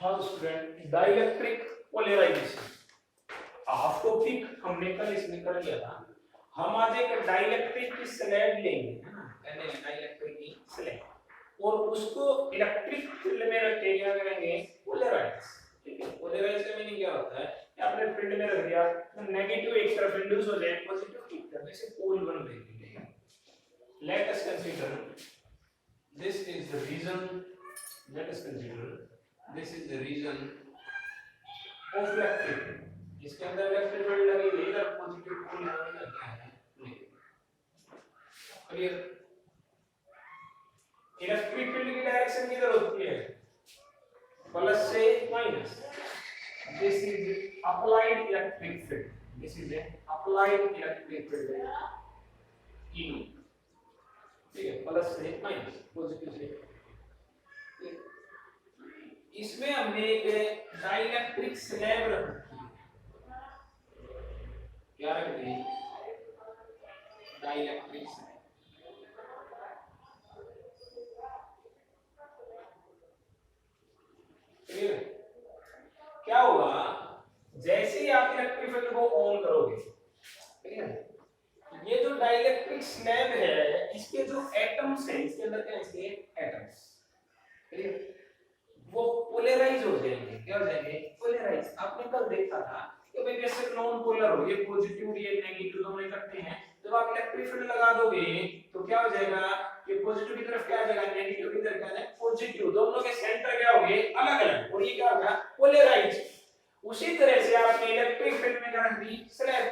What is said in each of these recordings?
हाँ तो student dielectric polarization half topic हमने कल इसमें कर लिया था। हम आज एक डाइलेक्ट्रिक की स्लैब लेंगे, है ना, कहते हैं डाइलेक्ट्रिक की स्लैब, और उसको इलेक्ट्रिक फील्ड में रख के क्या करेंगे, पोलराइज। ठीक है, पोलराइज का मीनिंग क्या होता है, आपने फील्ड में रख दिया तो नेगेटिव एक तरफ इंड्यूस हो जाए, पॉजिटिव एक तरफ, जैसे पोल बन रही है। ठीक है, let us consider this is the region, let us consider this is the region of electric. इसके अंदर इलेक्ट्रिक फील्ड लगी हुई है, इधर पॉजिटिव पोल है, इधर क्या है, नेगेटिव। क्लियर? इलेक्ट्रिक फील्ड की डायरेक्शन किधर होती है, प्लस से minus. This is applied electric field, this is applied electric field E. ठीक है, प्लस से माइनस, पॉजिटिव से। इसमें हमने एक डाइलेक्ट्रिक स्लैब रखी है, क्या रख दी, डाइलेक्ट्रिक स्लैब। क्लियर? क्या होगा, जैसे ही आप इलेक्ट्रिक फील्ड को ऑन करोगे, क्लियर, ये जो डाइलेक्ट्रिक स्लैब है, इसके जो एटम्स हैं, इसके अंदर क्या है, इसके एटम्स, क्लियर, वो पोलराइज हो जाएंगे। क्या हो जाएंगे, पोलराइज। आपने कल देखा था कि भाई जैसे नॉन पोलर हो, ये पॉजिटिव ये नेगेटिव दोनों इकट्ठे हैं, जब आप इलेक्ट्रिक फील्ड लगा दोगे तो क्या हो जाएगा, ये पॉजिटिव की तरफ क्या आ जाएगा, नेगेटिव की तरफ क्या आ जाएगा, पॉजिटिव। दोनों के सेंटर क्या होंगे, अलग अलग, और ये क्या होगा, पोलराइज। उसी तरह से आपने इलेक्ट्रिक फील्ड में क्या रख दी, स्लैब,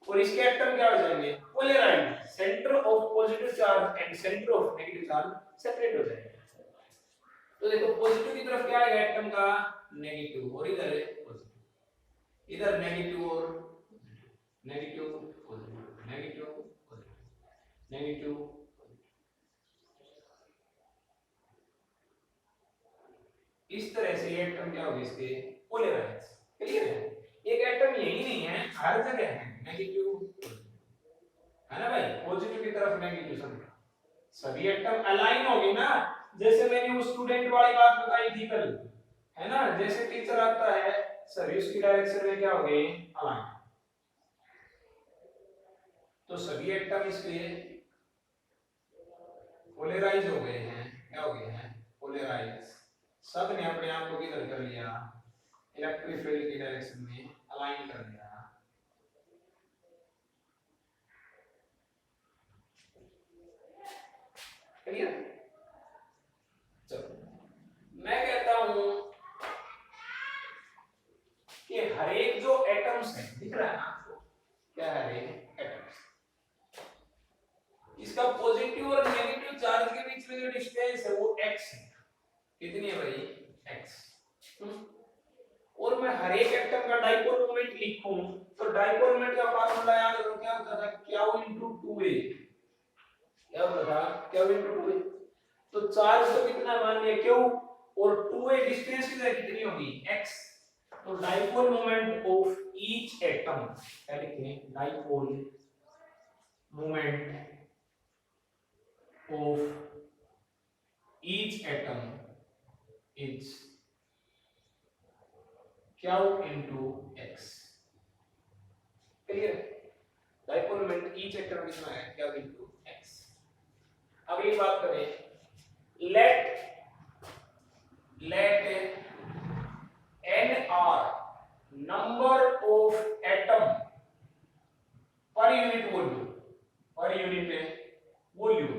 और इसके एटम क्या हो जाएंगे, polarize. Centre of positive charge and centre of negative charge separate हो जाएंगे। तो देखो पॉजिटिव की तरफ क्या आएगा, एटम का नेगेटिव, और इधर पॉजिटिव, इधर नेगेटिव और negative positive, negative positive, negative. इस तरह से ये एटम क्या होगा, इसके पोलराइज। क्लियर है? एक एटम यही नहीं है, हर जगह है नेगेटिव, है ना भाई, पॉजिटिव की तरफ नेगेटिव, सभी एटम अलाइन होगी ना। जैसे मैंने वो स्टूडेंट वाली बात बताई थी कल, है ना, जैसे टीचर आता है सभी उसकी डायरेक्शन में क्या हो गए, अलाइन। तो सभी एटम इसके पोलराइज हो गए हैं, क्या हो गए हैं, पोलराइज। सब ने अपने आप को किधर कर लिया, इलेक्ट्रिक फील्ड की डायरेक्शन में अलाइन कर लिया। क्लियर? चलो मैं कहता हूं कि हर एक जो एटम्स है, दिख रहा है ना आपको, क्या है, एटम्स, इसका पॉजिटिव और नेगेटिव चार्ज के बीच में जो डिस्टेंस है वो x है। कितनी है भाई, x। और मैं हर एक एटम का डाइपोल मोमेंट लिखूं तो डाइपोल मोमेंट का फार्मूला याद करो, क्या होता था, q into 2a। क्या होता था, q into 2a। तो चार्ज तो कितना मान लिया q, और 2a डिस्टेंस कितनी होगी, x। तो dipole moment of each atom, क्या लिखें, dipole moment of each atom is q into x। Clear? Dipole moment each atom कितना है, q into x। अगली बात करें, let nr number of atom per unit volume, per unit volume,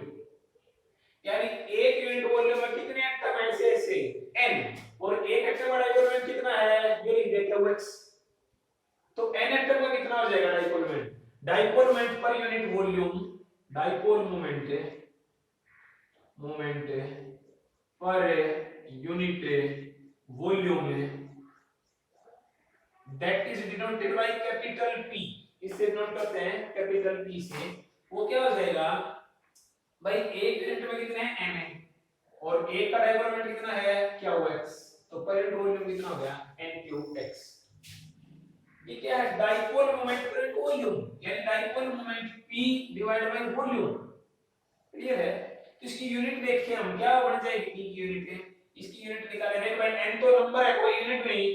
यानी एक unit volume में कितने एटम है, ऐसे n, और एक एटम का डाइपोल मोमेंट कितना है, ये लिख देते हैं x। तो n एटम का कितना हो जाएगा dipole moment, dipole moment per unit volume, dipole moment per unit volume, that is denoted by capital P। इससे डिनोट करते हैं कैपिटल P से। वो क्या हो जाएगा भाई, एक यूनिट में कितने हैं, n है, और एक का डाइपोल मोमेंट कितना है, qx। तो पर यूनिट वॉल्यूम कितना हो गया, n3x। ये क्या है, dipole moment per unit volume, यानी dipole moment p divided by volume. Clear है? तो इसकी यूनिट देखिए हम, क्या बन जाएगी p की यूनिट, इसकी यूनिट निकाले नहीं भाई, n तो नंबर है, कोई यूनिट नहीं।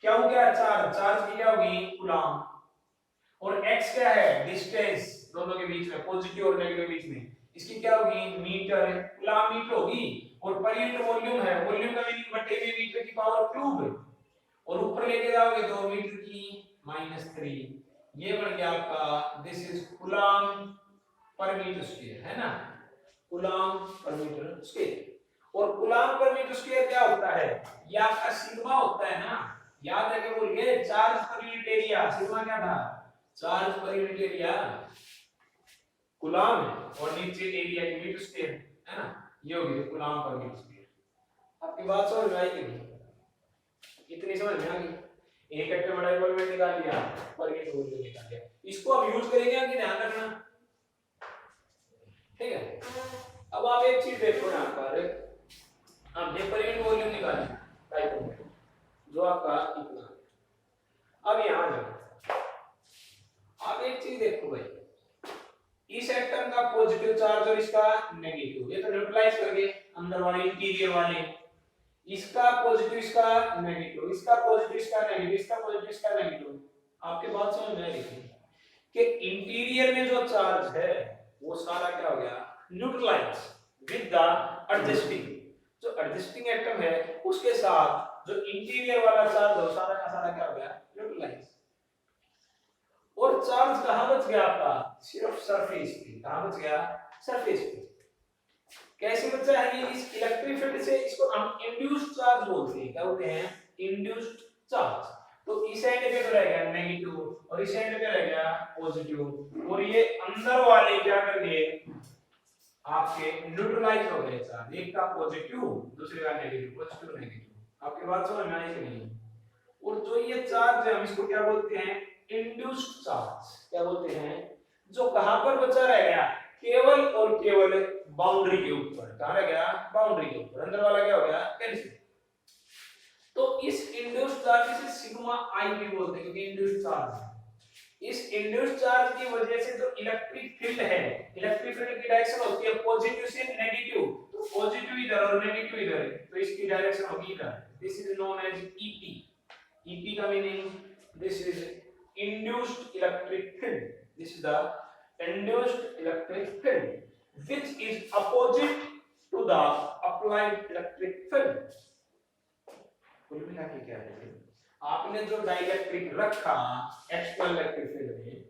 क्या हो गया चार्ज, चार्ज की क्या होगी कूलम, और x क्या है डिस्टेंस दोनों के बीच में, पॉजिटिव और नेगेटिव बीच में, इसकी क्या होगी मीटर, कूलम मीटर होगी, और पर यूनिट वॉल्यूम है, वॉल्यूम का मीनिंग बटे में मीटर की पावर क्यूब, और ऊपर लेके जाओगे तो मीटर की -3, ये बन गया आपका this is coulomb per metre square, है ना, कूलम पर मीटर स्क्वायर। और कूलम पर मीटर स्क्वायर क्या होता है, ये आपका सिग्मा होता है ना, याद रखे बोलिए, charge per unit area, sigma क्या था, charge per unit area coulomb है, और नीचे एरिया की मीटर स्क्वायर, है ना, ये हो गया कूलम पर मीटर स्क्वायर। आपकी बात समझ में आई कि नहीं, इतनी समझ में आ गई, एक वेक्टर बड़ा इक्वल निकाल लिया, पर यूनिट वॉल्यूम निकाल लिया, इसको हम यूज करेंगे कि ध्यान रखना, ठीक है। अब आप एक चीज देखो यहाँ पर, हमने पर यूनिट वॉल्यूम निकाली टाइप में, जो आपका इतना, अब यहाँ जाओ, आप एक चीज देखो भाई, इस एटम का पॉजिटिव चार्ज और इसका नेगेटिव, ये तो न्यूट्रलाइज करके अंदर वाले इंटीरियर वाले, इसका पॉजिटिव इसका नेगेटिव, इसका पॉजिटिव इसका नेगेटिव, इसका पॉजिटिव इसका नेगेटिव, आपके बात समझ में आ रही है कि इंटीरियर में जो चार्ज है वो सारा क्या हो गया न्यूट्रलाइज विद द एडजस्टिंग, जो एडजस्टिंग एटम है उसके साथ जो इंटीरियर वाला चार्ज है सारा का सारा क्या हो गया न्यूट्रलाइज, और चार्ज कहां बच गया आपका सिर्फ सरफेस पे, कहां बच गया सरफेस पे। कैसे बचा है ये, इस इलेक्ट्रिक फील्ड से, इसको हम इंड्यूस्ड चार्ज बोलते हैं, क्या बोलते हैं इंड्यूस्ड चार्ज। तो इस एंड पे तो रहेगा नेगेटिव और इस एंड पे रहेगा पॉजिटिव, और ये अंदर वाले क्या करेंगे आपके न्यूट्रलाइज हो गए चार्ज, एक का पॉजिटिव दूसरे का नेगेटिव, पॉजिटिव नेगेटिव, आपके बात समझ में आई कि नहीं। और जो ये चार्ज है हम इसको क्या बोलते हैं इंड्यूस्ड चार्ज, क्या बोलते हैं, जो कहां पर बचा रह गया केवल और केवल बाउंड्री के ऊपर, कहां रह गया बाउंड्री के ऊपर, अंदर वाला क्या हो गया कैंसिल। तो इस इंड्यूस्ड चार्ज से सिग्मा आई भी बोलते हैं, क्योंकि इंड्यूस्ड चार्ज, इस इंड्यूस्ड चार्ज की वजह से जो इलेक्ट्रिक फील्ड है, इलेक्ट्रिक फील्ड की डायरेक्शन होती है पॉजिटिव से नेगेटिव, तो पॉजिटिव इधर और नेगेटिव इधर है, तो इसकी डायरेक्शन होगी इधर, this is known as EP, EP का meaning this is induced electric field, this is the induced electric field which is opposite to the applied electric field। कुल मिला के क्या है, आपने जो डाइलेक्ट्रिक रखा एक्सटर्नल इलेक्ट्रिक फील्ड में,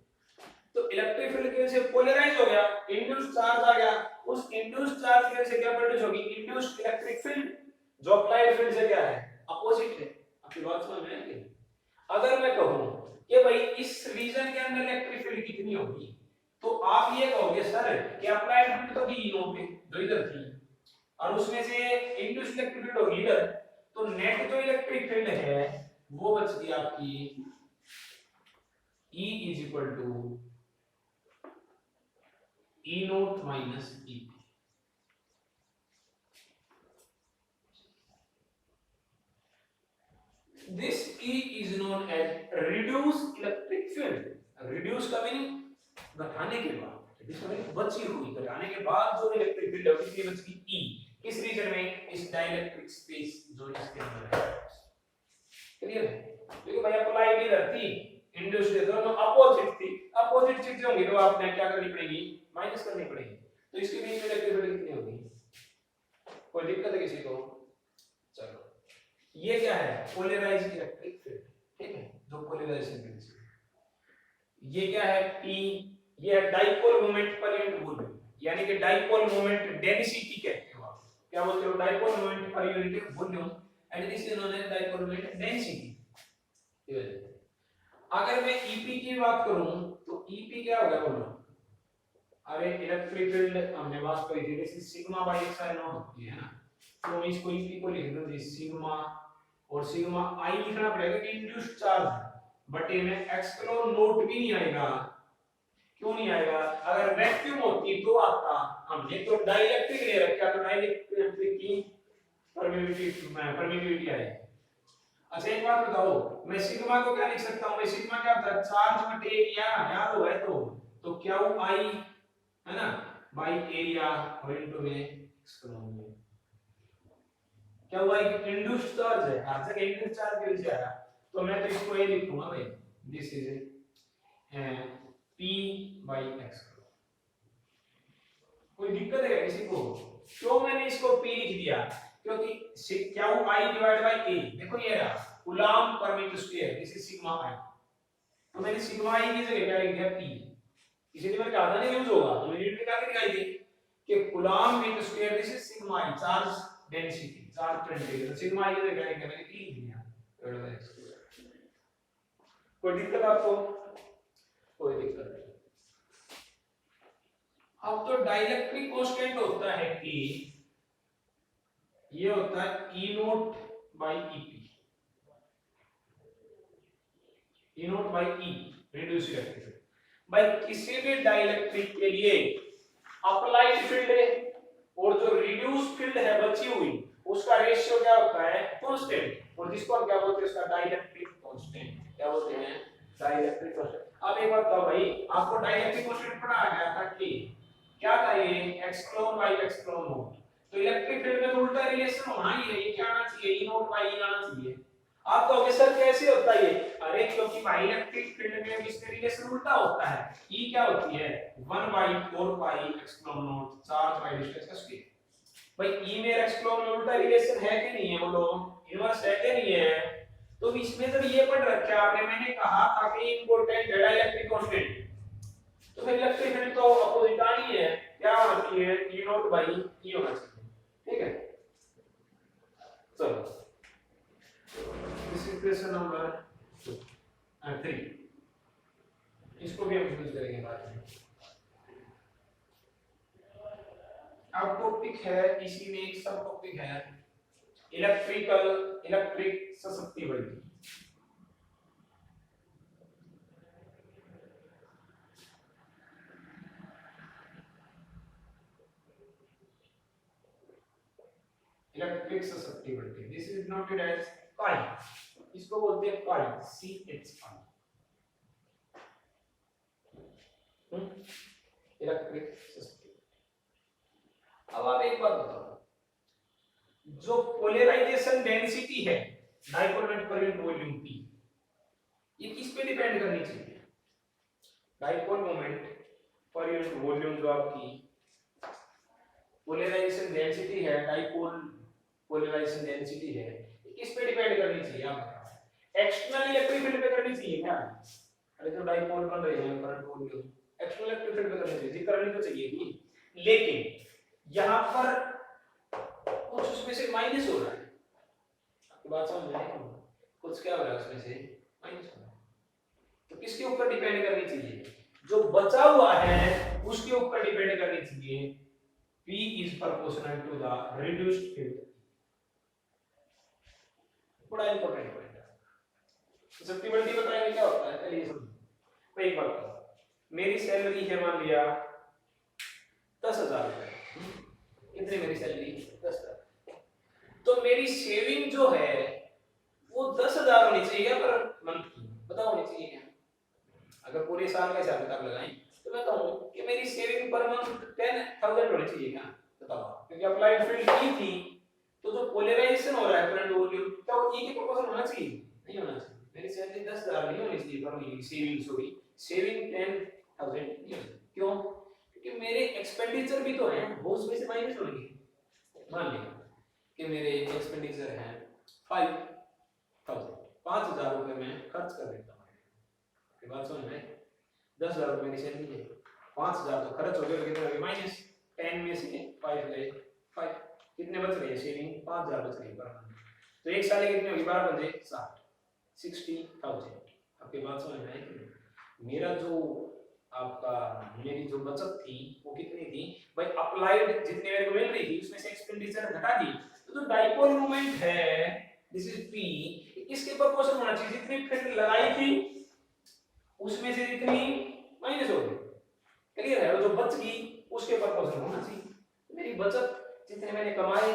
तो इलेक्ट्रिक फील्ड की वजह से पोलराइज हो गया, इंड्यूस्ड चार्ज आ गया, उस इंड्यूस्ड चार्ज की वजह से क्या प्रोड्यूस होगी इंड्यूस्ड इलेक्ट्रिक फील्ड, जो अप्लाइड फील्ड से क्या है अपोजिट है। आपकी बात समझ में आई। अगर मैं कहूं कि भाई इस रीजन के अंदर इलेक्ट्रिक फील्ड कितनी होगी, तो आप ये कहोगे सर कि अप्लाइड फील्ड तो थी इन पे जो इधर थी, और उसमें से इंड्यूस्ड इलेक्ट्रिक फील्ड होगी इधर, तो नेट जो इलेक्ट्रिक फील्ड है वो बच गई आपकी E is equal to E naught minus E। This E is known as reduced electric field। reduce का मीनिंग घटाने के बाद, reduce का मीनिंग बची हुई, घटाने के बाद जो इलेक्ट्रिक फील्ड है कितनी बच गई E, किस रीजन में, इस डाइलेक्ट्रिक स्पेस जो इसके अंदर है। क्लियर है, क्योंकि भाई अप्लाइड इधर थी, इंड्यूस्ड दोनों अपोजिट थी, अपोजिट चीजें होंगी तो आपने क्या करनी पड़ेगी माइनस करनी पड़ेगी, तो इसके बीच में इलेक्ट्रिक फील्ड कितनी होगी, कोई दिक्कत है किसी को। चलो ये क्या है पोलराइज्ड इलेक्ट्रिक फील्ड, ठीक है, जो पोलराइजेशन फील्ड है। ये क्या है P, ये है dipole moment per unit volume, यानी कि डाइपोल मोमेंट डेंसिटी कहते हैं आप, क्या बोलते हो dipole moment per unit volume, and this is known as dipole moment density. अगर मैं EP की बात करूं तो EP क्या होगा बोलो, अरे इलेक्ट्रिक फील्ड हमने बात करी थी, जैसे सिग्मा बाय एप्सिलॉन होती है ना, तो मैं इसको EP को लिख दूं सिग्मा, और सिग्मा आई लिखना पड़ेगा कि इंड्यूस्ड चार्ज, बट इनमें एक्सक्लोन नोट भी नहीं आएगा, क्यों नहीं आएगा, अगर वैक्यूम होती तो आता, हमने तो डाइलेक्ट्रिक ले रखा तो डाइलेक्ट्रिक की परमिटिविटी आएगी। अच्छा एक बात बताओ, मैं सिग्मा को क्या लिख सकता हूं, मैं सिग्मा क्या होता है चार्ज बटे एरिया, याद हो है तो क्या वो आई है ना बाय एरिया और इनटू में एक्सक्लोन में, क्या हुआ है कि इंड्यूस्ड चार्ज है, हर जगह इंड्यूस्ड चार्ज के नीचे आया, तो मैं तो इसको ये लिखूंगा भाई, this is P by x। कोई दिक्कत है क्या किसी को? क्यों मैंने इसको P लिख दिया? क्योंकि क्या वो I डिवाइड बाय A, देखो ये रहा coulomb per metre square, this is sigma I, तो मैंने सिग्मा I की जगह क्या लिख दिया P। इसीलिए मैंने कहा था ना यूज होगा, तो मैंने निकाल के दिखाई दी कि coulomb metre square this is sigma I, charge density, charge density, तो सिग्मा I की जगह क्या लिख दिया मैंने P लिख दिया। कोई दिक्कत आपको? कोई दिक्कत नहीं। अब तो डाइलेक्ट्रिक कांस्टेंट होता है कि ये होता है E note by EP, E note by E reduce electric field. भाई किसी भी डाइलेक्ट्रिक के लिए अप्लाइड फील्ड है और जो रिड्यूस फील्ड है बची हुई, उसका रेशियो क्या होता है? कांस्टेंट, और जिसको हम क्या बोलते हैं? उसका डाइलेक्ट्रिक कांस्टेंट। क्या बोलते हैं? Dielectric constant. अब एक बात बताओ भाई, आपको डाइलेक्ट्रिक कांस्टेंट पढ़ाया गया था कि क्या था ये? एक्सक्लोन बाई एक्सक्लोन नोट। तो इलेक्ट्रिक फील्ड में तो उल्टा रिलेशन होना ही है, ये क्या आना चाहिए? E नोट बाई E आना चाहिए। आप कहोगे सर कैसे होता है ये? अरे क्योंकि भाई इलेक्ट्रिक फील्ड में इसमें रिलेशन उल्टा होता है। E क्या होती है? 1 by 4 pi epsilon naught, charge by distance का स्क्वायर। भाई E में एक्सक्लोन में उल्टा रिलेशन है कि नहीं है? बोलो, इनवर्स है कि नहीं है? तो इसमें जब ये पढ़ रखा आपने, मैंने कहा था कि इंपॉर्टेंट है डाइलेक्ट्रिक कांस्टेंट, तो फिर इलेक्ट्रिक फील्ड तो अपोजिट आनी है, क्या होना चाहिए? E नॉट बाई E होना चाहिए। ठीक है, चलो दिस इज क्वेश्चन नंबर 3, इसको भी हम यूज करेंगे बाद में। अब टॉपिक है, इसी में एक सब टॉपिक है electric susceptibility. Electric susceptibility, this is noted as pi, इसको बोलते हैं पाई, CH इलेक्ट्रिक ससेप्टिबिलिटी। अब आप एक बात बताओ, जो पोलराइजेशन डेंसिटी है dipole moment per unit volume P, ये किस पे डिपेंड करनी चाहिए? Dipole moment per unit volume जो आपकी पोलराइजेशन डेंसिटी है, डाइपोल पोलराइजेशन डेंसिटी है, किस पे डिपेंड करनी चाहिए? आप बताओ। एक्सटर्नल इलेक्ट्रिक फील्ड पे करनी चाहिए क्या? अरे जो डाइपोल बन रहे हैं current volume, external electric field पे करनी चाहिए, करनी तो चाहिए ही, लेकिन यहां पर कुछ उसमें से माइनस हो रहा है। आपकी बात समझ में आई? कुछ क्या हो रहा है उसमें से माइनस हो रहा है, तो किसके ऊपर डिपेंड करनी चाहिए? जो बचा हुआ है उसके ऊपर डिपेंड करनी चाहिए। P is proportional to the reduced field। बड़ा इंपॉर्टेंट पॉइंट है। ससेप्टिबिलिटी बताएंगे क्या होता है, चलिए समझो। एक बात बताओ, मेरी सैलरी है मान लिया 10,000 रुपए। कितनी मेरी सैलरी? 10,000। तो मेरी सेविंग जो है वो 10,000 होनी चाहिए पर मंथ की, बताओ होनी चाहिए क्या? अगर पूरे साल का हिसाब किताब लगाएं तो मैं कहूं कि मेरी सेविंग पर मंथ 10,000 होनी चाहिए क्या? बताओ, क्योंकि अप्लाइड फील्ड E थी, तो जो पोलराइजेशन हो रहा है करंट वॉल्यूम, क्या वो E के प्रोपोर्शनल होना चाहिए? नहीं होना चाहिए। मेरी सैलरी 10,000 नहीं होनी चाहिए पर मेरी सेविंग 10,000 नहीं होनी। क्यों? क्योंकि मेरे एक्सपेंडिचर भी तो हैं, वो उसमें से माइनस होंगे। मान लिया कि मेरे एक्सपेंडिचर हैं 5,000, 5,000 रुपए मैं खर्च कर देता हूँ। आपकी बात समझ में? 10,000 रुपए मेरी सैलरी है, 5,000 तो खर्च हो गए, कितने हो गए? माइनस 10 में से 5 गए 5, कितने बच रहे? सेविंग 5,000 बच रही है। तो एक साल कितने होगी? 12 बजे 60, 60,000। आपकी बात समझ में आई? मेरा जो आपका मेरी जो बचत थी वो कितनी थी भाई? अप्लाइड जितने मेरे को मिल रही थी उसमें से एक्सपेंडिचर घटा दी, तो जो डाइपोल मोमेंट है दिस इज P, इसके प्रोपोर्शनल होना चाहिए। जितनी फील्ड लगाई थी उसमें से जितनी माइनस हो गई, क्लियर है? और जो बच गई उसके प्रोपोर्शनल होना चाहिए। तो मेरी बचत जितने मैंने कमाए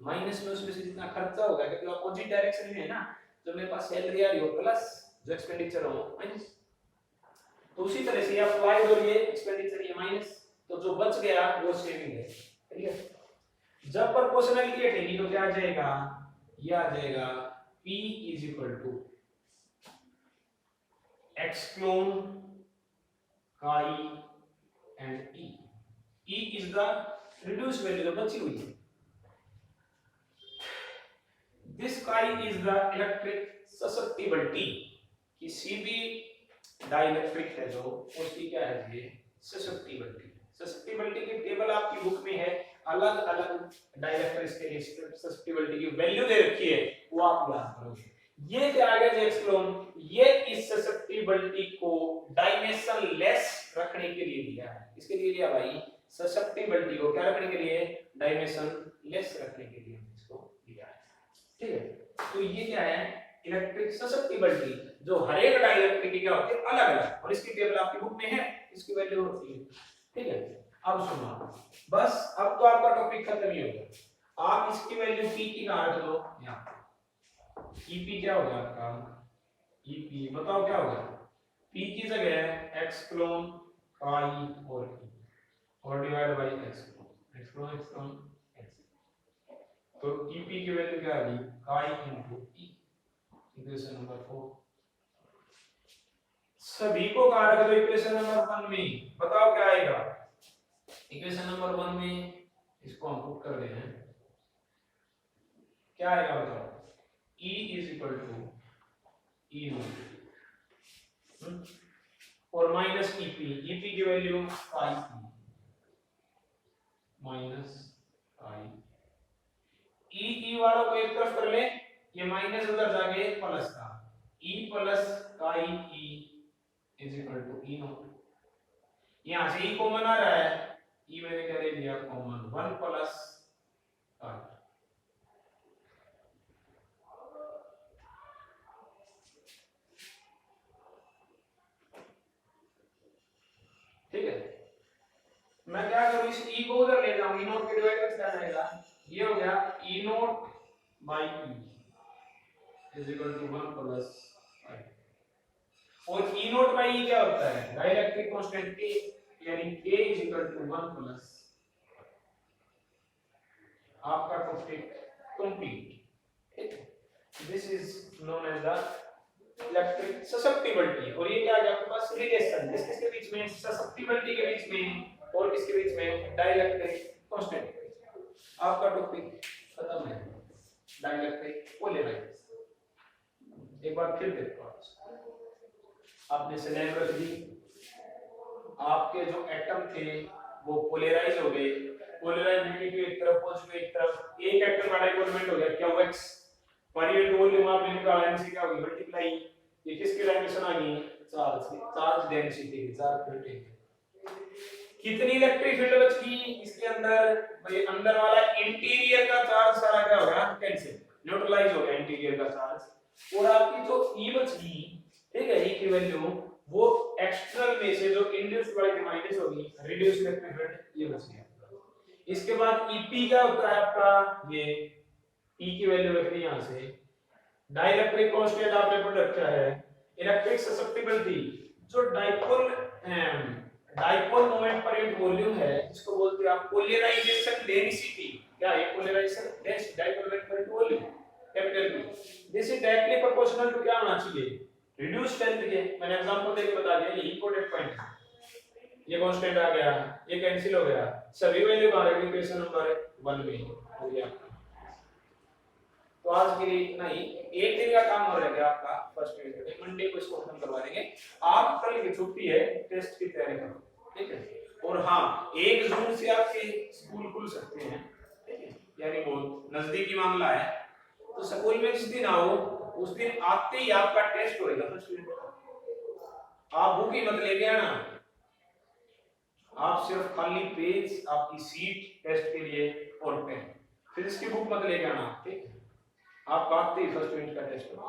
माइनस में उसमें से जितना खर्चा होगा, क्योंकि अपोजिट डायरेक्शन में है ना, जो मेरे पास सैलरी आ रही हो प्लस जो एक्सपेंडिचर हो माइनस। तो उसी तरह से अप्लाइड और ये एक्सपेंडिचर ये माइनस, तो जो बच गया वो सेविंग है। क्लियर? जब प्रोपोर्शनलिटी हटेगी तो क्या आ जाएगा, ये आ जाएगा P is equal to x clone chi and E. E is the reduced value जो बची हुई है. This chi is the electric susceptibility. किसी भी डाइलेक्ट्रिक है जो उसकी क्या है ये ससेप्टिबिलिटी. ससेप्टिबिलिटी की टेबल आपकी बुक में है, अलग अलग डाइलेक्ट्रिक्स के लिए ससेप्टिबिलिटी की वैल्यू दे रखी है, वो आप याद करोगे. ये क्या आ गया एक्स क्लोन, ये इस ससेप्टिबिलिटी को डायमेंशन लेस रखने के लिए दिया है. इसके लिए दिया भाई ससेप्टिबिलिटी को क्या रखने के लिए, डायमेंशन लेस रखने के लिए इसको दिया है. ठीक है, तो ये क्या है इलेक्ट्रिक ससेप्टिबिलिटी, जो हर एक डाइलेक्ट्रिक की क्या होती है अलग अलग, और इसकी टेबल आपकी बुक में है, इसकी वैल्यू होती है. ठीक है, अब सुनो, बस अब तो आपका टॉपिक खत्म ही हो गया. आप इसकी वैल्यू p की कहां रख दो, यहां EP क्या होगा आपका, EP बताओ क्या होगा, p की जगह है x क्लोन chi और E और divide by x clone x. तो EP की वैल्यू क्या आ गई chi into E. Equation number 4. सभी को कहां रख दो इक्वेशन नंबर 1 में, बताओ क्या आएगा इक्वेशन नंबर 1 में, इसको हम पुट कर रहे हैं, क्या आएगा बताओ, E is equal to E not और माइनस EP की value i minus i. E वालों को एक तरफ कर ले, ये माइनस उधर जाके प्लस का, E plus i E is equal to E naught. यहां से E कॉमन आ रहा है, E मैंने क्या ले लिया कॉमन, 1 प्लस i. ठीक है, मैं क्या करूं इस E को उधर ले जाऊं, E नॉट के डिवाइड में क्या जाएगा, ये हो गया E naught by E is equal to 1 plus i. और E नॉट बाय E क्या होता है, डाइलेक्ट्रिक कांस्टेंट K, यानी K is equal to 1 plus. आपका topic complete. This is known as the electric susceptibility. और ये क्या है आपके पास रिलेशन, किसके बीच में, ससेप्टिबिलिटी के बीच में और किसके बीच में, डाइलेक्ट्रिक कांस्टेंट. आपका टॉपिक खत्म है, डाइलेक्ट्रिक पोलराइज. एक बार फिर देखो, आपने स्लैब रख दी, आपके जो एटम थे वो पोलराइज हो गए, पोलराइज नेगेटिव एक तरफ पॉजिटिव एक तरफ, एक एटम का डाइपोलमेंट हो गया QX, परिवेश वॉल्यूम आपने निकाला, इनसे क्या होगी मल्टीप्लाई, ये किसकी डायमेंशन आ गई, चार्ज डेंसिटी, चार्ज डेंसिटी. कितनी इलेक्ट्रिक फील्ड बची इसके अंदर, भाई अंदर वाला इंटीरियर का चार्ज सारा क्या हो गया कैंसिल, न्यूट्रलाइज हो गया इंटीरियर का चार्ज. और आपकी जो E बची, ठीक है, E की वैल्यू वो एक्सटर्नल में से जो इंड्यूस्ड वाली माइनस होगी, रिड्यूस इलेक्ट्रिक फील्ड, ये बच गया. इसके बाद EP क्या होता है आपका, ये E की वैल्यू रखनी यहां से, डाइलेक्ट्रिक कांस्टेंट आपने पढ़ रखा है, इलेक्ट्रिक ससेप्टिबिलिटी, जो dipole moment per unit volume है, इसको बोलते हैं आप पोलराइजेशन डेंसिटी. क्या है polarization density, dipole moment per unit volume capital P. This is directly proportional to क्या होना चाहिए, रिड्यूस टेंथ के. मैंने एग्जांपल देके बता दिया, ये इंपॉर्टेंट पॉइंट है. ये कांस्टेंट आ गया, ये कैंसिल हो गया, सभी वैल्यू आ गई इक्वेशन नंबर 1 में हो गया. तो आज के लिए इतना ही, एक दिन का काम हो रहा है आपका फर्स्ट पीरियड, मंडे को इसको खत्म करवा देंगे. आप कल की छुट्टी है, टेस्ट की तैयारी करो. ठीक है, और हाँ 1 जून से आपके स्कूल खुल सकते हैं. ठीक है, यानी बहुत नजदीकी मामला है. तो स्कूल में जिस दिन आओ उस दिन आते ही आपका टेस्ट होएगा फर्स्ट पीरियड का. आप बुक ही मत लेके आना, आप सिर्फ खाली पेज, आपकी सीट टेस्ट के लिए और पेन, फिर इसकी बुक मत लेके आना. ठीक है, आप आते ही फर्स्ट यूनिट का टेस्ट करो.